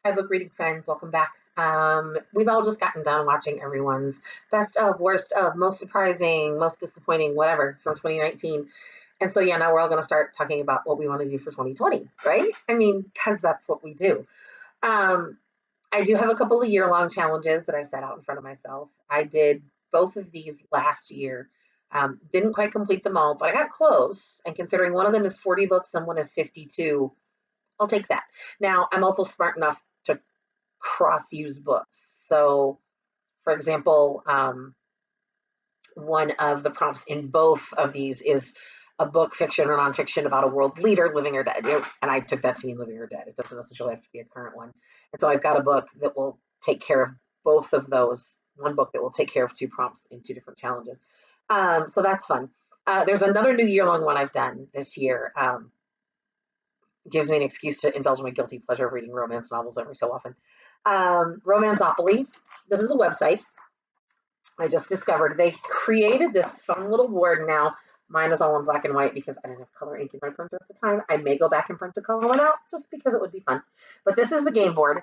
Hi, book reading friends. Welcome back. We've all just gotten done watching everyone's best of, worst of, most surprising, most disappointing, whatever from 2019. And so, yeah, now we're all going to start talking about what we want to do for 2020, right? I mean, because that's what we do. Um, I do have a couple of year-long challenges that I've set out in front of myself. I did both of these last year. Didn't quite complete them all, but I got close. And considering one of them is 40 books and one is 52, I'll take that. Now, I'm also smart enough to cross-use books. So, for example, one of the prompts in both of these is a book, fiction or nonfiction, about a world leader, living or dead. And I took that to mean living or dead. It doesn't necessarily have to be a current one. And so I've got a book that will take care of both of those. One book that will take care of two prompts in two different challenges. So that's fun. There's another new year-long one I've done this year. Gives me an excuse to indulge my guilty pleasure of reading romance novels every so often. Romanceopoly. This is a website I just discovered. They created this fun little board now. Mine is all in black and white because I didn't have color ink in my printer at the time. I may go back and print a color one out just because it would be fun. But this is the game board.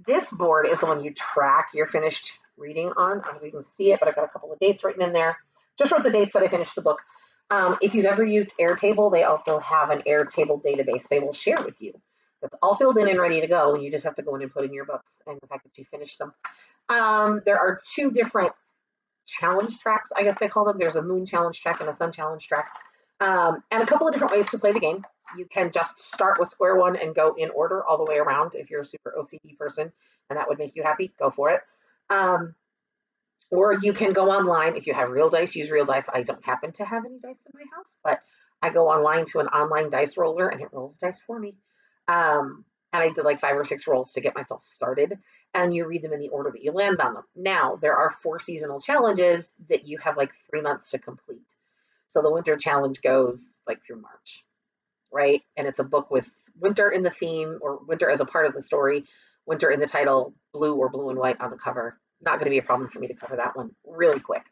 This board is the one you track your finished reading on. I don't know if you can see it, but I've got a couple of dates written in there. Just wrote the dates that I finished the book. If you've ever used Airtable, they also have an Airtable database they will share with you. That's all filled in and ready to go, and you just have to go in and put in your books and the fact that you finished them. There are two different challenge tracks, I guess they call them. There's a moon challenge track and a sun challenge track, and a couple of different ways to play the game. You can just start with square one and go in order all the way around. If you're a super OCD person and that would make you happy, go for it. Or you can go online. If you have real dice, use real dice. I don't happen to have any dice in my house, but I go online to an online dice roller and it rolls dice for me. And I did like 5 or 6 rolls to get myself started, and you read them in the order that you land on them. Now, there are 4 seasonal challenges that you have like 3 months to complete. So the winter challenge goes like through March, right? And it's a book with winter in the theme, or winter as a part of the story, winter in the title, blue or blue and white on the cover. Not going to be a problem for me to cover that one really quick.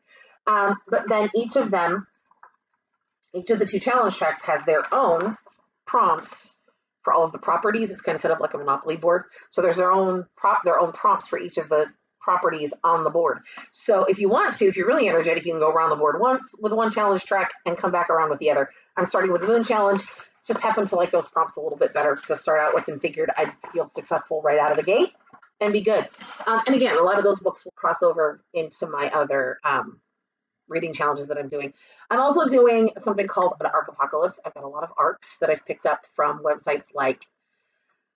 But then each of the 2 challenge tracks has their own prompts for all of the properties. It's kind of set up like a Monopoly board. So there's their own prompts for each of the properties on the board. So if you want to, if you're really energetic, you can go around the board once with one challenge track and come back around with the other. I'm starting with the moon challenge. Just happen to like those prompts a little bit better to start out with, and figured I'd feel successful right out of the gate and be good. And again, a lot of those books will cross over into my other reading challenges that I'm doing. I'm also doing something called an ARC Apocalypse. I've got a lot of ARCs that I've picked up from websites like,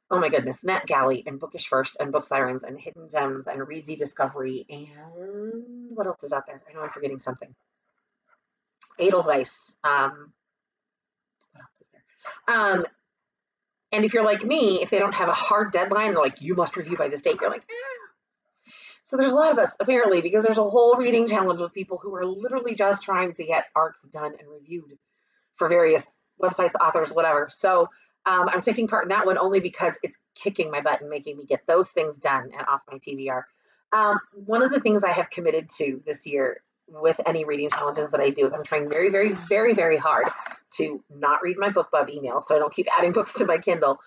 oh my goodness, NetGalley and Bookish First and Book Sirens and Hidden Gems and Readsy Discovery, and what else is out there? I know I'm forgetting something. Edelweiss. What else is there? And if you're like me, if they don't have a hard deadline, they're like, you must review by this date, you're like, So there's a lot of us, apparently, because there's a whole reading challenge with people who are literally just trying to get ARCs done and reviewed for various websites, authors, whatever. So I'm taking part in that one only because it's kicking my butt and making me get those things done and off my TBR. One of the things I have committed to this year with any reading challenges that I do is I'm trying very, very, very, very hard to not read my BookBub emails so I don't keep adding books to my Kindle.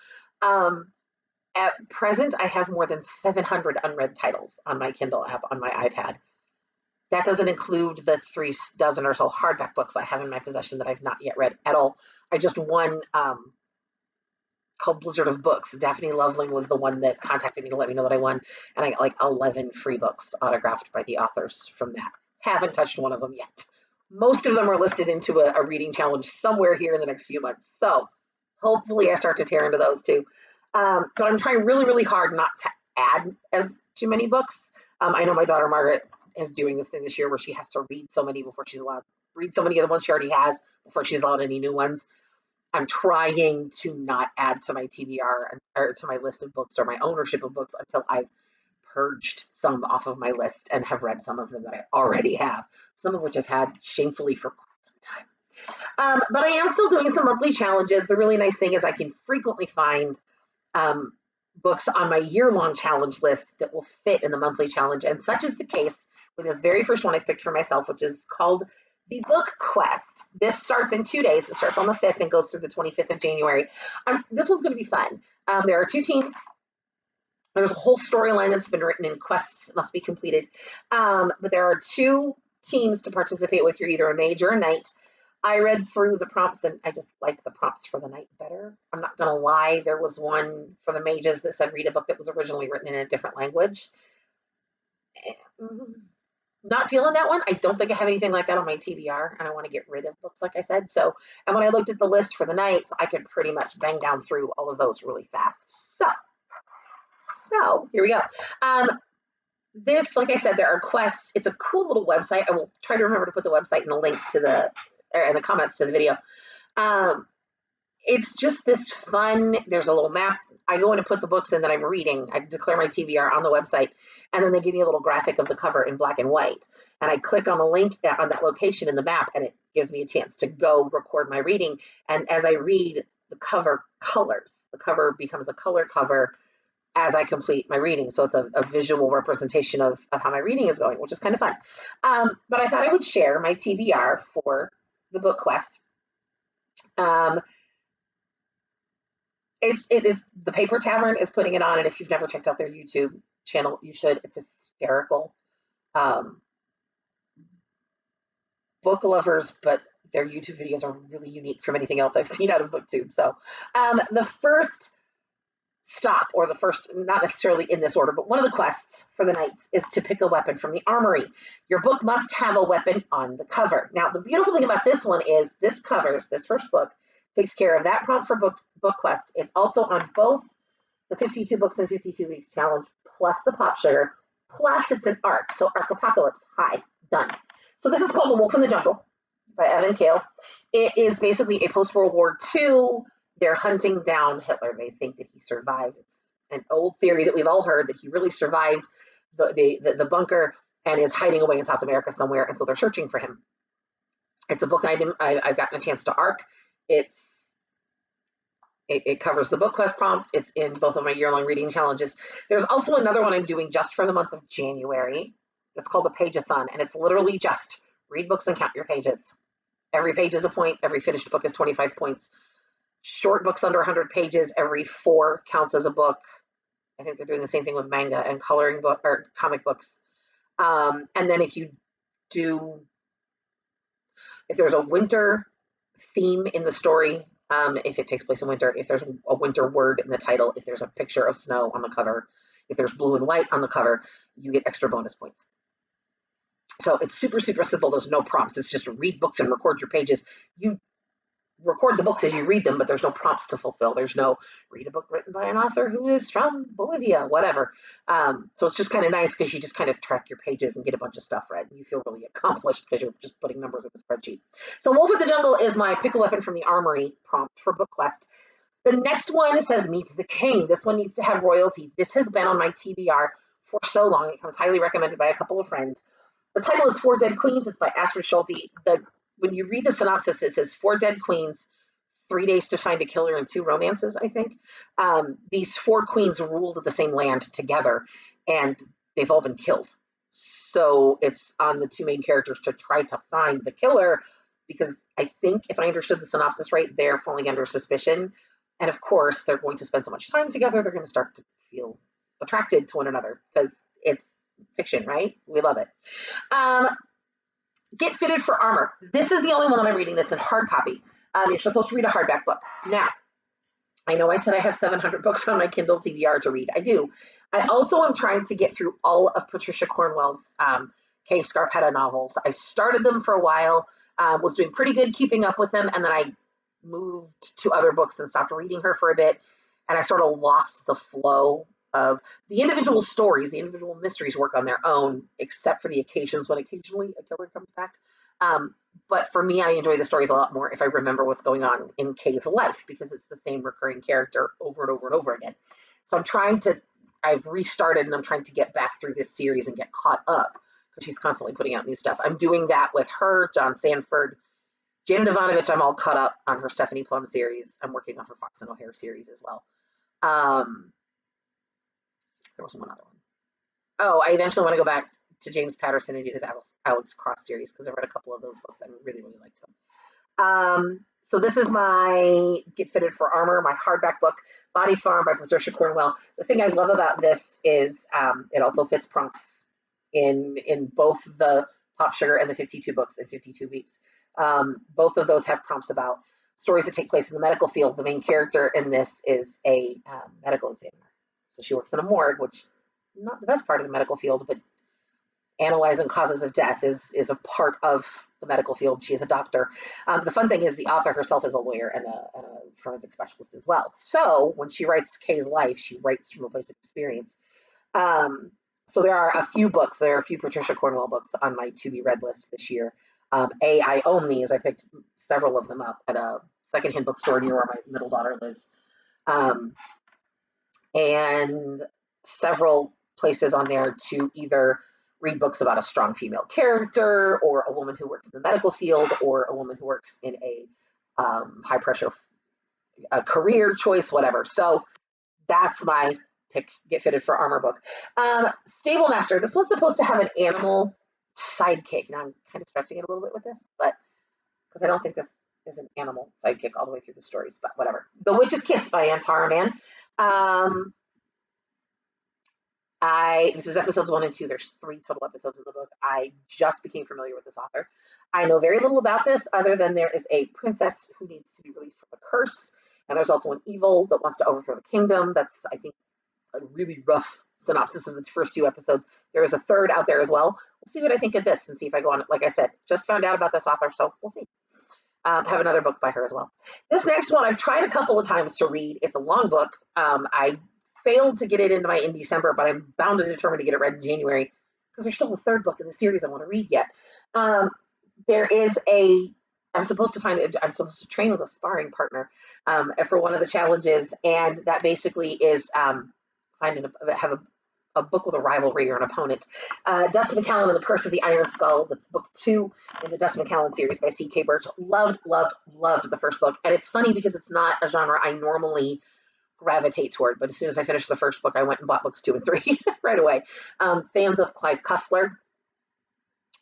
At present, I have more than 700 unread titles on my Kindle app on my iPad. That doesn't include the 3 dozen or so hardback books I have in my possession that I've not yet read at all. I just won called Blizzard of Books. Daphne Loveling was the one that contacted me to let me know that I won, and I got like 11 free books autographed by the authors from that. Haven't touched one of them yet. Most of them are listed into a reading challenge somewhere here in the next few months. So hopefully I start to tear into those too. But I'm trying really, really hard not to add as too many books. I know my daughter Margaret is doing this thing this year where she has to read so many before she's allowed read so many of the ones she already has before she's allowed any new ones. I'm trying to not add to my TBR or to my list of books or my ownership of books until I've purged some off of my list and have read some of them that I already have, some of which I've had shamefully for quite some time. But I am still doing some monthly challenges. The really nice thing is I can frequently find books on my year-long challenge list that will fit in the monthly challenge, and such is the case with this very first one I picked for myself, which is called the Bookquest. This starts in 2 days. It starts on the 5th and goes through the 25th of January. This one's going to be fun. There are 2 teams. There's a whole storyline that's been written in quests that must be completed. But there are 2 teams to participate with. You're either a mage or a knight. I read through the prompts and I just like the prompts for the knight better. I'm not going to lie. There was one for the mages that said read a book that was originally written in a different language. Not feeling that one. I don't think I have anything like that on my TBR, and I want to get rid of books, like I said. So, and when I looked at the list for the knights, I could pretty much bang down through all of those really fast. So here we go. This, like I said, there are quests. It's a cool little website. I will try to remember to put the website in the link to the, or in the comments to the video. It's just this fun, there's a little map. I go in and put the books in that I'm reading. I declare my TBR on the website, and then they give me a little graphic of the cover in black and white. And I click on the link on that location in the map, and it gives me a chance to go record my reading. And as I read, the cover colors. The cover becomes a color cover as I complete my reading. So it's a visual representation of how my reading is going, which is kind of fun. But I thought I would share my TBR for the Bookquest. It is the Paper Tavern is putting it on, and if you've never checked out their YouTube channel, you should. It's hysterical. Book lovers, but their YouTube videos are really unique from anything else I've seen out of BookTube. So the first stop, or the first, not necessarily in this order, but one of the quests for the knights is to pick a weapon from the armory. Your book must have a weapon on the cover. Now, the beautiful thing about this one is this first book takes care of that prompt for Bookquest. It's also on both the 52 books in 52 weeks challenge, plus the Pop Sugar, plus it's an arc. So Arc Apocalypse, hi, done. So this is called The Wolf in the Jungle by Evan Kale. It is basically a post-World War II. They're hunting down Hitler. They think that he survived. It's an old theory that we've all heard that he really survived the bunker and is hiding away in South America somewhere, and so they're searching for him. It's a book I've gotten a chance to arc. It covers the Bookquest prompt. It's in both of my year-long reading challenges. There's also another one I'm doing just for the month of January. It's called the Page-a-thon, and it's literally just read books and count your pages. Every page is a point. Every finished book is 25 points. Short books under 100 pages, every 4 counts as a book. I think they're doing the same thing with manga and coloring book or comic books. And then if there's a winter theme in the story, if it takes place in winter, if there's a winter word in the title, if there's a picture of snow on the cover, if there's blue and white on the cover, you get extra bonus points. So it's super, super simple. There's no prompts. It's just read books and record your pages. You record the books as you read them, but there's no prompts to fulfill. There's no read a book written by an author who is from Bolivia, whatever. So it's just kind of nice because you just kind of track your pages and get a bunch of stuff read. You feel really accomplished because you're just putting numbers in the spreadsheet. So Wolf in the Jungle is my pick a weapon from the armory prompt for Bookquest. The next one says Meet the King. This one needs to have royalty. This has been on my TBR for so long. It comes highly recommended by a couple of friends. The title is Four Dead Queens. It's by Astrid Schulte. When you read the synopsis, it says 4 dead queens, 3 days to find a killer, and 2 romances, I think. These 4 queens ruled the same land together, and they've all been killed. So it's on the 2 main characters to try to find the killer, because I think, if I understood the synopsis right, they're falling under suspicion. And of course, they're going to spend so much time together, they're going to start to feel attracted to one another, because it's fiction, right? We love it. Get Fitted for Armor. This is the only one that I'm reading that's in hard copy. You're supposed to read a hardback book. Now, I know I said I have 700 books on my Kindle TBR to read. I do. I also am trying to get through all of Patricia Cornwell's Kay Scarpetta novels. I started them for a while, was doing pretty good keeping up with them, and then I moved to other books and stopped reading her for a bit, and I sort of lost the flow of the individual stories. The individual mysteries work on their own, except for the occasions when occasionally a killer comes back. But for me, I enjoy the stories a lot more if I remember what's going on in Kay's life, because it's the same recurring character over and over and over again. So I've restarted and I'm trying to get back through this series and get caught up, because she's constantly putting out new stuff. I'm doing that with her, John Sanford, Janet Ivanovich. I'm all caught up on her Stephanie Plum series. I'm working on her Fox and O'Hare series as well. There was one other one. Oh, I eventually want to go back to James Patterson and do his Alex Cross series, because I read a couple of those books and really, really liked them. So this is my Get Fitted for Armor, my hardback book. Body Farm by Patricia Cornwell. The thing I love about this is it also fits prompts in both the Pop Sugar and the 52 books in 52 weeks. Both of those have prompts about stories that take place in the medical field. The main character in this is a medical examiner. So she works in a morgue, which is not the best part of the medical field, but analyzing causes of death is a part of the medical field. She is a doctor. The fun thing is the author herself is a lawyer and a forensic specialist as well. So when she writes Kay's life, she writes from a place of experience. So there are a few books. There are a few Patricia Cornwell books on my to be read list this year. I own these. I picked several of them up at a secondhand bookstore near where my middle daughter lives, and several places on there to either read books about a strong female character, or a woman who works in the medical field, or a woman who works in a high pressure career choice, whatever. So that's my pick, Get Fitted for Armor book. Stable Master. This one's supposed to have an animal sidekick. Now I'm kind of stretching it a little bit with this, but because I don't think this is an animal sidekick all the way through the stories, but whatever. The Witch's Kiss by Ann Taraman. This is episodes 1 and 2. There's 3 total episodes of the book. I just became familiar with this author. I know very little about this other than there is a princess who needs to be released from a curse, and there's also an evil that wants to overthrow the kingdom. That's, I think, a really rough synopsis of the first 2 episodes. There is a third out there as well. We'll see what I think of this and see if I go on. Like I said, just found out about this author, so we'll see. Have another book by her as well. This next one I've tried a couple of times to read. It's a long book. I failed to get it into my in December, but I'm bound and determined to get it read in January because there's still a third book in the series I want to read yet. I'm supposed to train with a sparring partner for one of the challenges, and that basically is have a book with a rivalry or an opponent. Dustin McCallan and the Curse of the Iron Skull. That's book 2 in the Dustin McCallan series by C.K. Birch. Loved the first book, and it's funny because it's not a genre I normally gravitate toward, but as soon as I finished the first book, I went and bought books 2 and 3 right away. Fans of Clive Cussler,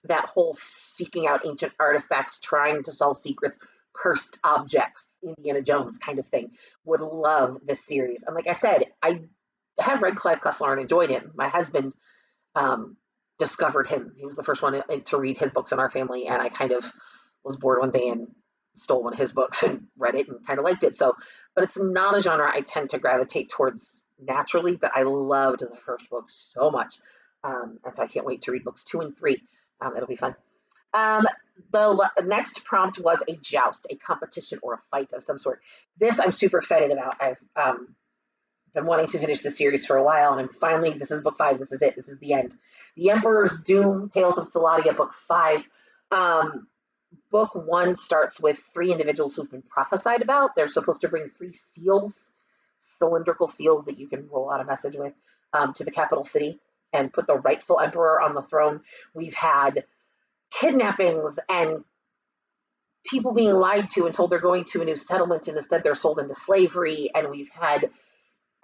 that whole seeking out ancient artifacts, trying to solve secrets, cursed objects, Indiana Jones kind of thing, would love this series. And like I said, I have read Clive Cussler and enjoyed him. My husband discovered him. He was the first one to read his books in our family, and I kind of was bored one day and stole one of his books and read it and kind of liked it. So, but it's not a genre I tend to gravitate towards naturally, but I loved the first book so much. And so I can't wait to read books 2 and 3. It'll be fun. The next prompt was a joust, a competition or a fight of some sort. This I'm super excited about. I've been wanting to finish the series for a while, and I'm finally, this is book 5. This is it. This is the end. The Emperor's Doom, Tales of Saladia, book 5. Book 1 starts with 3 individuals who've been prophesied about. They're supposed to bring 3 seals, cylindrical seals that you can roll out a message with, to the capital city and put the rightful emperor on the throne. We've had kidnappings and people being lied to and told they're going to a new settlement, and instead they're sold into slavery. And we've had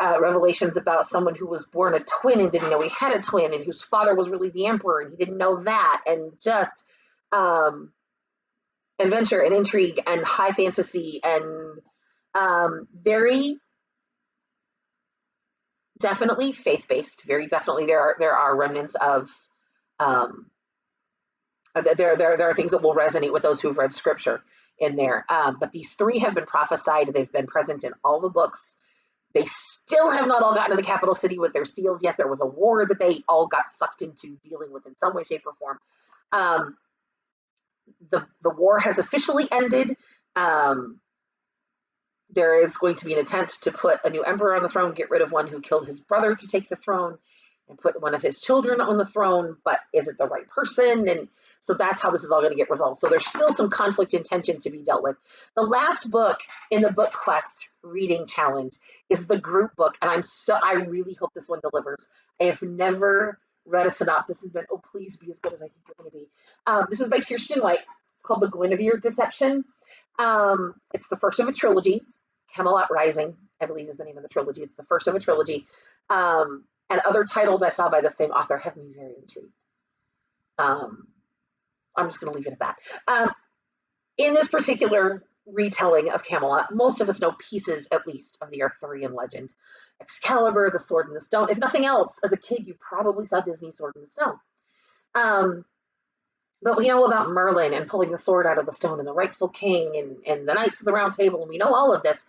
revelations about someone who was born a twin and didn't know he had a twin, and whose father was really the emperor and he didn't know that. And just adventure and intrigue and high fantasy and very definitely faith-based. Very definitely there are remnants of there are things that will resonate with those who've read scripture in there. But these 3 have been prophesied. They've been present in all the books. They still have not all gotten to the capital city with their seals yet. There was a war that they all got sucked into dealing with in some way, shape, or form. The war has officially ended. There is going to be an attempt to put a new emperor on the throne, get rid of one who killed his brother to take the throne, and put one of his children on the throne, but is it the right person? And so that's how this is all going to get resolved. So there's still some conflict and tension to be dealt with. The last book in the Bookquest reading challenge is the group book, and I really hope this one delivers. I have never read a synopsis and been, oh, please be as good as I think you're going to be. This is by Kirsten White. It's called The Guinevere Deception. It's the first of a trilogy. Camelot Rising, I believe, is the name of the trilogy. It's the first of a trilogy. And other titles I saw by the same author have me very intrigued. I'm just going to leave it at that. In this particular retelling of Camelot. Most of us know pieces, at least, of the Arthurian legend. Excalibur, the Sword in the Stone. If nothing else, as a kid, you probably saw Disney's Sword in the Stone. But we know about Merlin and pulling the sword out of the stone and the rightful king and the Knights of the Round Table, and we know all of this.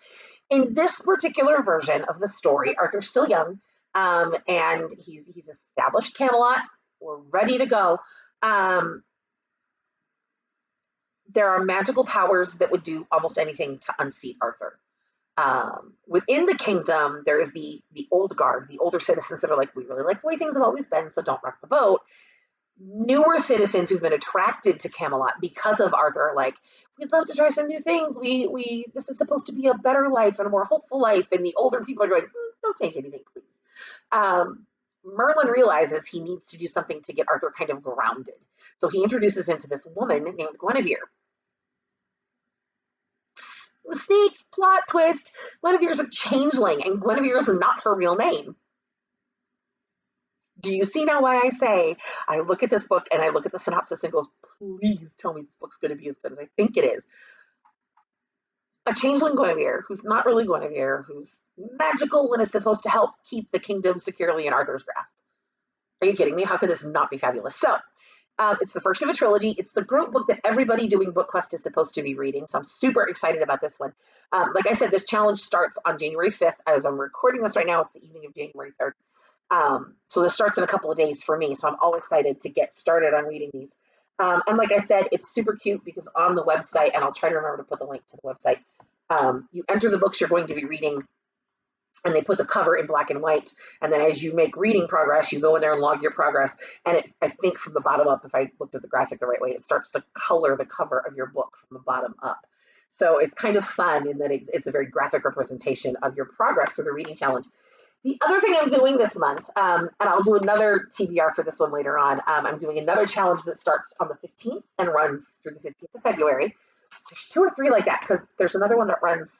In this particular version of the story, Arthur's still young, and he's established Camelot. We're ready to go. There are magical powers that would do almost anything to unseat Arthur. Within the kingdom, there is the old guard, the older citizens that are like, we really like the way things have always been, so don't rock the boat. Newer citizens who've been attracted to Camelot because of Arthur are like, we'd love to try some new things. We this is supposed to be a better life and a more hopeful life. And the older people are going, don't change anything, please. Merlin realizes he needs to do something to get Arthur kind of grounded. So he introduces him to this woman named Guinevere. Sneak plot twist. Guinevere is a changeling, and Guinevere is not her real name. Do you see now why I say I look at this book and I look at the synopsis and goes, please tell me this book's going to be as good as I think it is. A changeling Guinevere, who's not really Guinevere, who's magical and is supposed to help keep the kingdom securely in Arthur's grasp. Are you kidding me? How could this not be fabulous? So, it's the first of a trilogy. It's the group book that everybody doing Bookquest is supposed to be reading. So I'm super excited about this one. Like I said, this challenge starts on January 5th. As I'm recording this right now, it's the evening of January 3rd. So this starts in a couple of days for me. So I'm all excited to get started on reading these. And like I said, it's super cute because on the website, and I'll try to remember to put the link to the website, you enter the books you're going to be reading, and they put the cover in black and white. And then as you make reading progress, you go in there and log your progress. And I think from the bottom up, if I looked at the graphic the right way, it starts to color the cover of your book from the bottom up. So it's kind of fun in that it's a very graphic representation of your progress through the reading challenge. The other thing I'm doing this month, and I'll do another TBR for this one later on, I'm doing another challenge that starts on the 15th and runs through the 15th of February. There's 2 or 3 like that because there's another one that runs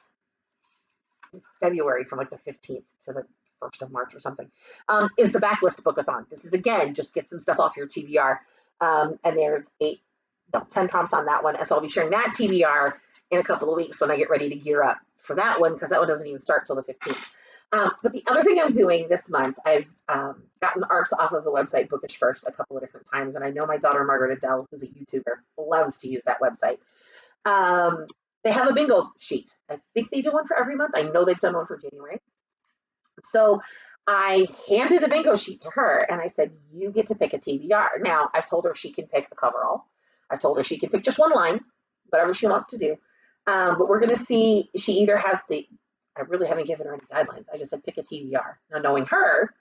in February from like the 15th to the 1st of March or something, is the Backlist Bookathon. This is, again, just get some stuff off your TBR. And there's 10 prompts on that one. And so I'll be sharing that TBR in a couple of weeks when I get ready to gear up for that one because that one doesn't even start till the 15th. But the other thing I'm doing this month, I've gotten ARCs off of the website Bookish First a couple of different times, and I know my daughter Margaret Adele, who's a YouTuber, loves to use that website. They have a bingo sheet. I think they do one for every month. I know they've done one for January. So I handed a bingo sheet to her, and I said, you get to pick a TBR. Now, I've told her she can pick a coverall. I've told her she can pick just one line, whatever she wants to do. But we're going to see, she either has I really haven't given her any guidelines. I just said pick a TBR. Now, knowing her,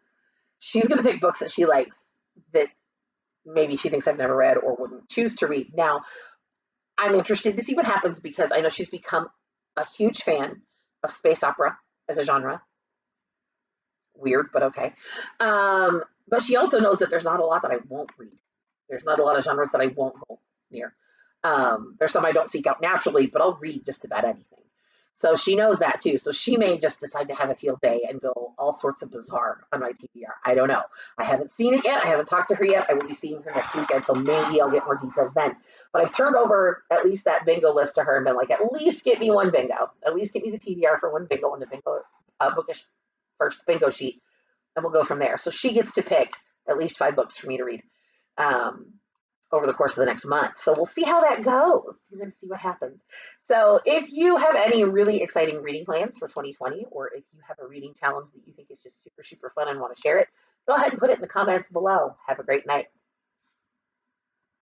she's going to pick books that she likes that maybe she thinks I've never read or wouldn't choose to read. Now, I'm interested to see what happens because I know she's become a huge fan of space opera as a genre. Weird, but okay. But she also knows that there's not a lot that I won't read. There's not a lot of genres that I won't go near. There's some I don't seek out naturally, but I'll read just about anything. So she knows that too. So she may just decide to have a field day and go all sorts of bizarre on my TBR. I don't know. I haven't seen it yet. I haven't talked to her yet. I will be seeing her next weekend, so maybe I'll get more details then. But I've turned over at least that bingo list to her and been like, at least get me one bingo. At least get me the TBR for one bingo on the bingo Bookish First bingo sheet, and we'll go from there. So she gets to pick at least 5 books for me to read over the course of the next month. So we'll see how that goes. We're going to see what happens. So if you have any really exciting reading plans for 2020, or if you have a reading challenge that you think is just super, super fun and want to share it, go ahead and put it in the comments below. Have a great night.